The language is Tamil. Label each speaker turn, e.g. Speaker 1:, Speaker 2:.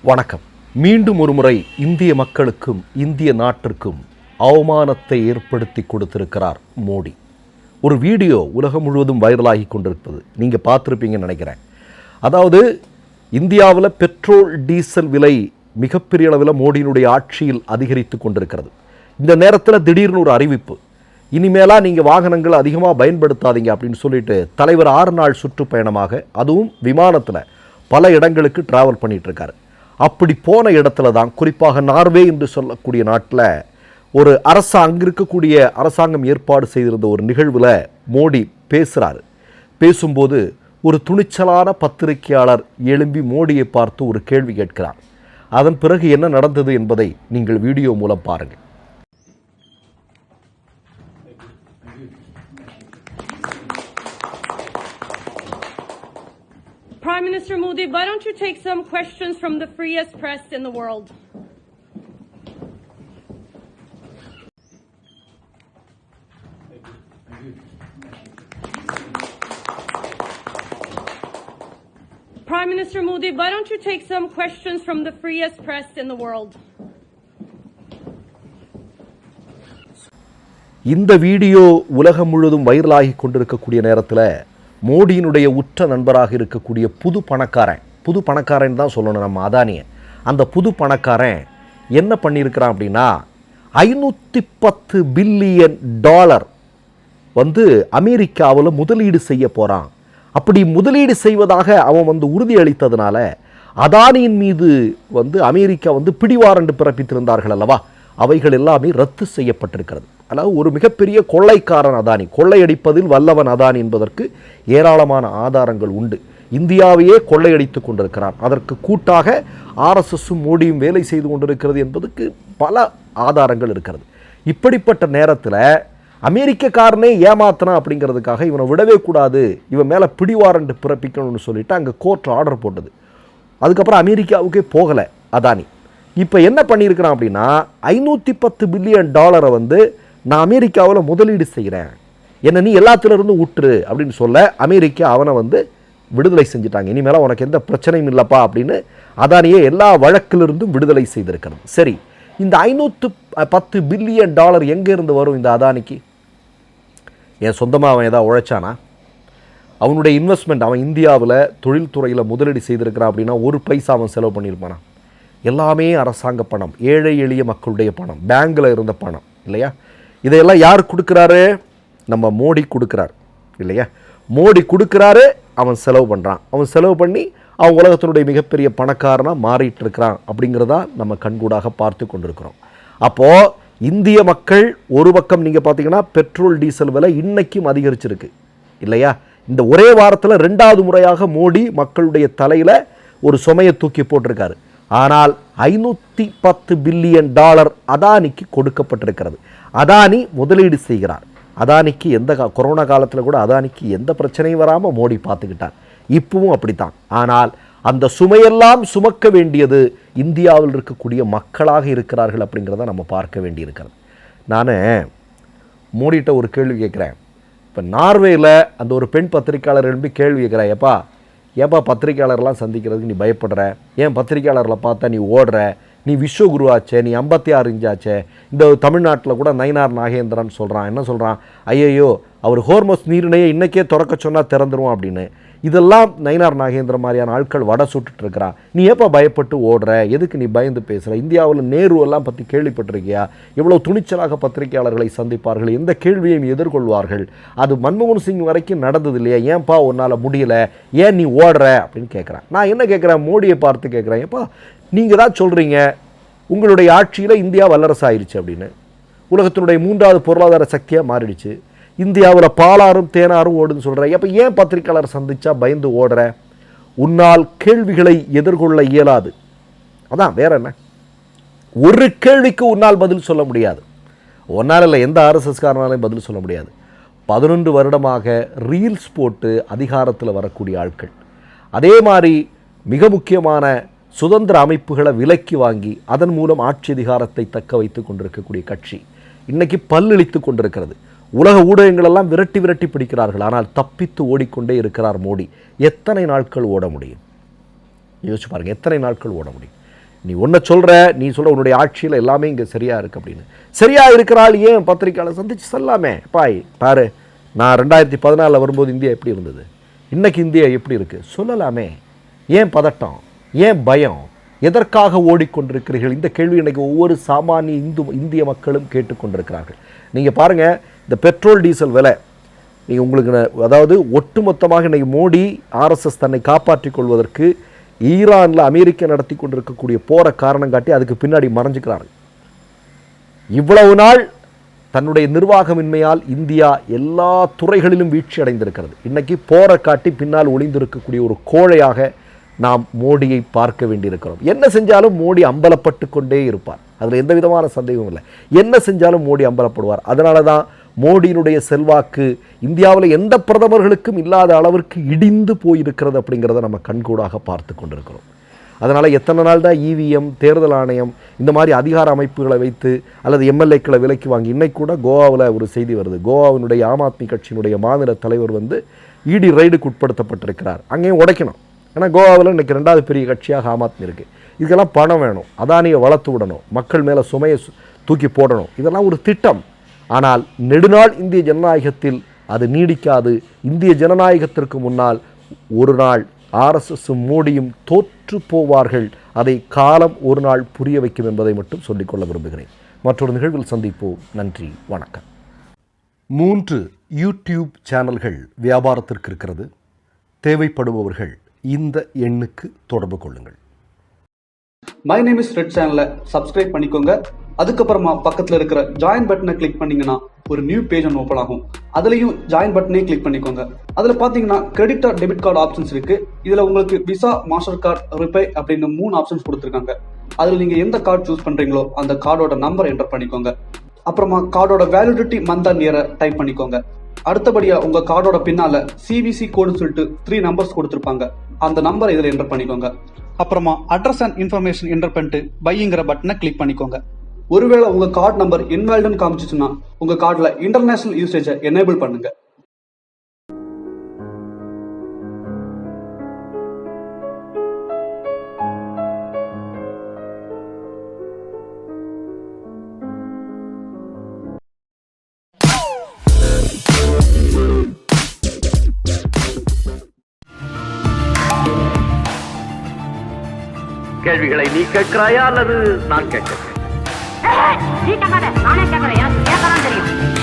Speaker 1: வணக்கம். மீண்டும் ஒருமுறை இந்திய மக்களுக்கும் இந்திய நாட்டிற்கும் அவமானத்தை ஏற்படுத்தி கொடுத்திருக்கிறார் மோடி. ஒரு வீடியோ உலகம் முழுவதும் வைரலாகி கொண்டிருப்பது நீங்கள் பார்த்துருப்பீங்கன்னு நினைக்கிறேன். அதாவது இந்தியாவில் பெட்ரோல் டீசல் விலை மிகப்பெரிய அளவில் மோடியினுடைய ஆட்சியில் அதிகரித்து கொண்டிருக்கிறது. இந்த நேரத்தில் திடீர்னு ஒரு அறிவிப்பு, இனிமேலாக நீங்கள் வாகனங்கள் அதிகமாக பயன்படுத்தாதீங்க அப்படின்னு சொல்லிட்டு தலைவர் 6 நாள் சுற்றுப்பயணமாக அதுவும் விமானத்தில் பல இடங்களுக்கு ட்ராவல் பண்ணிகிட்ருக்காரு. அப்படி போன இடத்துல தான் குறிப்பாக நார்வே என்று சொல்லக்கூடிய நாட்டில் ஒரு அங்கே இருக்கக்கூடிய அரசாங்கம் ஏற்பாடு செய்திருந்த ஒரு நிகழ்வில் மோடி பேசுகிறாரு. பேசும்போது ஒரு துணிச்சலான பத்திரிகையாளர் எழும்பி மோடியை பார்த்து ஒரு கேள்வி கேட்கிறார். அதன் பிறகு என்ன நடந்தது என்பதை நீங்கள் வீடியோ மூலம் பாருங்கள்.
Speaker 2: Prime Minister Modi, why don't you take some questions from the freest press in the world? Prime Minister Modi, why don't you take some questions from the freest press in the world?
Speaker 1: இந்த வீடியோ உலகம் முழுவதும் வைரலாகி கொண்டிருக்கக்கூடிய நேரத்தில் மோடியினுடைய உற்ற நண்பராக இருக்கக்கூடிய புது பணக்காரன் தான் சொல்லணும் நம்ம அதானியை. அந்த புது பணக்காரன் என்ன பண்ணியிருக்கிறான் அப்படின்னா $510 பில்லியன் அமெரிக்காவில் முதலீடு செய்ய போகிறான். அப்படி முதலீடு செய்வதாக அவன் உறுதியளித்ததுனால அதானியின் மீது அமெரிக்கா பிடிவாரண்டு பிறப்பித்திருந்தார்கள் அல்லவா, அவைகள் எல்லாமே ரத்து செய்யப்பட்டிருக்கிறது. அதாவது ஒரு மிகப்பெரிய கொள்ளைக்காரன் அதானி, கொள்ளையடிப்பதில் வல்லவன் அதானி என்பதற்கு ஏராளமான ஆதாரங்கள் உண்டு. இந்தியாவையே கொள்ளையடித்து கொண்டிருக்கிறான். அதற்கு கூட்டாக ஆர்எஸ்எஸும் மோடியும் வேலை செய்து கொண்டிருக்கிறது என்பதற்கு பல ஆதாரங்கள் இருக்கிறது. இப்படிப்பட்ட நேரத்தில் அமெரிக்கக்காரனே ஏமாத்தினான் அப்படிங்கிறதுக்காக இவனை விடவே கூடாது, இவன் மேலே பிடிவாரண்டு பிறப்பிக்கணும்னு சொல்லிட்டு அங்கே கோர்ட் ஆர்டர் போட்டது. அதுக்கப்புறம் அமெரிக்காவுக்கே போகலை அதானி. இப்போ என்ன பண்ணியிருக்கிறான் அப்படின்னா $510 பில்லியன் நான் அமெரிக்காவில் முதலீடு செய்கிறேன், என்னை நீ எல்லாத்துலேருந்து விட்டுரு அப்படின்னு சொல்ல அமெரிக்கா அவனை விடுதலை செஞ்சுட்டாங்க. இனிமேல் உனக்கு எந்த பிரச்சனையும் இல்லைப்பா அப்படின்னு அதானியே எல்லா வழக்கிலிருந்தும் விடுதலை செய்திருக்கிறது. சரி, இந்த $510 பில்லியன் எங்கேருந்து வரும் இந்த அதானிக்கு? என் சொந்தமாக அவன் ஏதாவது உழைச்சானா? அவனுடைய இன்வெஸ்ட்மெண்ட், அவன் இந்தியாவில் தொழில்துறையில் முதலீடு செய்திருக்கிறான் அப்படின்னா ஒரு பைசா அவன் செலவு பண்ணியிருப்பானா? எல்லாமே அரசாங்க பணம், ஏழை எளிய மக்களுடைய பணம், பேங்கில் இருந்த பணம் இல்லையா? இதையெல்லாம் யார் கொடுக்குறாரு? நம்ம மோடி கொடுக்குறார் இல்லையா? மோடி கொடுக்குறாரு, அவன் செலவு பண்ணுறான். அவன் செலவு பண்ணி அவன் உலகத்தினுடைய மிகப்பெரிய பணக்காரனாக மாறிட்டு இருக்கிறான் அப்படிங்கிறதா நம்ம கண்கூடாக பார்த்து கொண்டிருக்கிறோம். அப்போது இந்திய மக்கள் ஒரு பக்கம் நீங்கள் பார்த்தீங்கன்னா பெட்ரோல் டீசல் விலை இன்னைக்கும் அதிகரிச்சிருக்கு இல்லையா? இந்த ஒரே வாரத்தில் 2வது முறையாக மோடி மக்களுடைய தலையில் ஒரு சுமையை தூக்கி போட்டிருக்காரு. ஆனால் $510 பில்லியன் அதானிக்கு கொடுக்கப்பட்டிருக்கிறது. அதானி முதலீடு செய்கிறார். அதானிக்கு எந்த கொரோனா காலத்தில் கூட அதானிக்கு எந்த பிரச்சனையும் வராமல் மோடி பார்த்துக்கிட்டார். இப்பவும் அப்படித்தான். ஆனால் அந்த சுமையெல்லாம் சுமக்க வேண்டியது இந்தியாவில் இருக்கக்கூடிய மக்களாக இருக்கிறார்கள் அப்படிங்கிறத நம்ம பார்க்க வேண்டியிருக்கிறது. நான் மோடிகிட்ட ஒரு கேள்வி கேட்குறேன். இப்போ நார்வேயில் அந்த ஒரு பெண் பத்திரிக்கையாளர் எழுப்பி கேள்வி கேட்குறேன், ஏப்பா பத்திரிக்கையாளர்லாம் சந்திக்கிறதுக்கு நீ பயப்படுற, ஏன் பத்திரிக்கையாளர்களை பார்த்தா நீ ஓடுற, நீ விஸ்வகுரு ஆச்சே, நீ 56 இன்ச்சாச்சே. இந்த தமிழ்நாட்டில் கூட நயினார் நாகேந்திரன் சொல்கிறான். என்ன சொல்கிறான்? ஐயையோ, அவர் ஹோர்மஸ் நீரிணையை இன்றைக்கே திறக்க சொன்னால் திறந்துருவோம் அப்படின்னு. இதெல்லாம் நயினார் நாகேந்திரன் மாதிரியான ஆட்கள் வடை சுட்டுட்டு இருக்கிறான். நீ எப்போ பயப்பட்டு ஓடுற, எதுக்கு நீ பயந்து பேசுகிற? இந்தியாவில் நேரு எல்லாம் பற்றி கேள்விப்பட்டிருக்கியா? எவ்வளோ துணிச்சலாக பத்திரிகையாளர்களை சந்திப்பார்கள், எந்த கேள்வியையும் எதிர்கொள்வார்கள். அது மன்மோகன் சிங் வரைக்கும் நடந்தது இல்லையா? ஏன்பா உன்னால் முடியல, ஏன் நீ ஓடுற அப்படின்னு கேட்குறேன். நான் என்ன கேட்குறேன், மோடியை பார்த்து கேட்குறேன், ஏப்பா நீங்கள் தான் சொல்கிறீங்க உங்களுடைய ஆட்சியில் இந்தியா வல்லரசு ஆயிடுச்சு அப்படின்னு, உலகத்தினுடைய 3வது பொருளாதார சக்தியாக மாறிடுச்சு, இந்தியாவில் பாலாரும் தேனாரும் ஓடுன்னு சொல்கிறேன். அப்போ ஏன் பத்திரிக்கையாளர் சந்திச்சா பயந்து ஓடுற? உன்னால் கேள்விகளை எதிர்கொள்ள இயலாது, அதான் வேற என்ன. ஒரு கேள்விக்கு உன்னால் பதில் சொல்ல முடியாது. ஒன்னால் இல்லை, எந்த ஆர்எஸ்எஸ்காரனாலையும் பதில் சொல்ல முடியாது. 11 வருடமாக ரீல்ஸ் போட்டு அதிகாரத்தில் வரக்கூடிய ஆட்கள், அதே மாதிரி மிக முக்கியமான சுதந்திர அமைப்புகளை விலக்கி வாங்கி அதன் மூலம் ஆட்சி அதிகாரத்தை தக்க வைத்து கொண்டிருக்கக்கூடிய கட்சி இன்னைக்கு பல்லிழித்து கொண்டிருக்கிறது. உலக ஊடகங்களெல்லாம் விரட்டி விரட்டி பிடிக்கிறார்கள். ஆனால் தப்பித்து ஓடிக்கொண்டே இருக்கிறார் மோடி. எத்தனை நாட்கள் ஓட முடியும்? யோசிச்சு பாருங்கள், எத்தனை நாட்கள் ஓட முடியும்? நீ ஒன்றை சொல்கிற, நீ சொல்கிற உன்னுடைய ஆட்சியில் எல்லாமே இங்கே சரியாக இருக்குது அப்படின்னு. சரியாக இருக்கிறாள் ஏன் பத்திரிக்கையாளர் சந்திச்சு சொல்லாமே, பாரு நான் 2014 வரும்போது இந்தியா எப்படி இருந்தது, இன்னைக்கு இந்தியா எப்படி இருக்குது சொல்லலாமே. ஏன் பதட்டம், ஏன் பயம், எதற்காக ஓடிக்கொண்டிருக்கிறீர்கள்? இந்த கேள்வி இன்றைக்கி ஒவ்வொரு சாமானிய இந்திய மக்களும் கேட்டுக்கொண்டிருக்கிறார்கள். நீங்கள் பாருங்கள், இந்த பெட்ரோல் டீசல் விலை நீங்கள் உங்களுக்கு அதாவது ஒட்டுமொத்தமாக இன்றைக்கி மோடி ஆர்எஸ்எஸ் தன்னை காப்பாற்றிக் கொள்வதற்கு ஈரானில் அமெரிக்கா நடத்தி கொண்டிருக்கக்கூடிய போரை காரணம் காட்டி அதுக்கு பின்னாடி மறைஞ்சுக்கிறார்கள். இவ்வளவு நாள் தன்னுடைய நிர்வாகமின்மையால் இந்தியா எல்லா துறைகளிலும் வீழ்ச்சி அடைந்திருக்கிறது. இன்னைக்கு போரை காட்டி பின்னால் ஒளிந்திருக்கக்கூடிய ஒரு கோழையாக நாம் மோடியை பார்க்க வேண்டியிருக்கிறோம். என்ன செஞ்சாலும் மோடி அம்பலப்பட்டு கொண்டே இருப்பார், அதில் எந்த விதமான சந்தேகமும் இல்லை. என்ன செஞ்சாலும் மோடி அம்பலப்படுவார். அதனால தான் மோடியினுடைய செல்வாக்கு இந்தியாவில் எந்த பிரதமர்களுக்கும் இல்லாத அளவிற்கு இடிந்து போயிருக்கிறது அப்படிங்கிறத நம்ம கண்கூடாக பார்த்து கொண்டிருக்கிறோம். அதனால் எத்தனை நாள் தான் இவிஎம், தேர்தல் ஆணையம் இந்த மாதிரி அதிகார அமைப்புகளை வைத்து அல்லது எம்எல்ஏக்களை விலைக்கு வாங்கி. இன்னைக்கு கூட கோவாவில் ஒரு செய்தி வருது, கோவாவினுடைய ஆம் ஆத்மி கட்சியினுடைய மாநில தலைவர் இடி ரைடுக்கு உட்படுத்தப்பட்டிருக்கிறார். அங்கேயும் உடைக்கணும். ஏன்னா கோவாவில் இன்றைக்கி 2வது பெரிய கட்சியாக ஆம் ஆத்மி இருக்குது. இதுக்கெல்லாம் பணம் வேணும், அதானியை வளர்த்து விடணும், மக்கள் மேலே சுமையை தூக்கி போடணும். இதெல்லாம் ஒரு திட்டம். ஆனால் நெடுநாள் இந்திய ஜனநாயகத்தில் அது நீடிக்காது. இந்திய ஜனநாயகத்திற்கு முன்னால் ஒரு நாள் ஆர்எஸ்எஸும் மோடியும் தோற்று போவார்கள். அதை காலம் ஒரு நாள் புரிய வைக்கும் என்பதை மட்டும் சொல்லிக்கொள்ள விரும்புகிறேன். மற்றொரு நிகழ்வில் சந்திப்போம். நன்றி, வணக்கம். 3 யூடியூப் சேனல்கள் வியாபாரத்திற்கு இருக்கிறது. தேவைப்படுபவர்கள் இந்த எண்ணுக்கு தொடர்பு கொள்ளுங்கள்.
Speaker 3: மை நேம் இஸ் ரெட் சேனலை சப்ஸ்கிரைப் பண்ணிக்கோங்க. அதுக்கப்புறமா பக்கத்தில் இருக்கிற ஜாயின் பட்டனை கிளிக் பண்ணீங்கன்னா ஒரு நியூ பேஜ் ஒன்று ஓப்பன் ஆகும். அதுலயும் ஜாயின் பட்டனே கிளிக் பண்ணிக்கோங்க. அதுல பாத்தீங்கன்னா credit card, debit card options இருக்கு. இதுல உங்களுக்கு விசா, மாஸ்டர் கார்டு, ரிப்பே அப்படின்னு 3 ஆப்ஷன்ஸ் கொடுத்துருக்காங்க. அதுல நீங்க எந்த கார்டு சூஸ் பண்றீங்களோ அந்த கார்டோட நம்பர் என்டர் பண்ணிக்கோங்க. அப்புறமா கார்டோட வேலிடிட்டி மந்த் அண்ட் இயரை டைப் பண்ணிக்கோங்க. அடுத்தபடியா உங்க கார்டோட பின்னால சிவிசி கோடுன்னு சொல்லிட்டு 3 நம்பர்ஸ் கொடுத்துருப்பாங்க. அந்த நம்பரை இதுல என்டர் பண்ணிக்கோங்க. அப்புறமா அட்ரஸ் அண்ட் இன்ஃபர்மேஷன் என்டர் பண்ணிட்டு பைங்கிற பட்டனை கிளிக் பண்ணிக்கோங்க. ஒருவேளை உங்க கார்டு நம்பர் இன்வாலிட்னு காமிச்சிச்சுன்னா உங்க கார்டுல இன்டர்நேஷனல் யூசேஜை எனேபிள் பண்ணுங்க.
Speaker 1: கேள்விகளை நீ கேட்கிறாயா அல்லது நான் கேட்கிறேன்?
Speaker 4: நீ கேட்காத, நானே கேட்கறேன். எனக்கு கேட்கலாம் தெரியும்.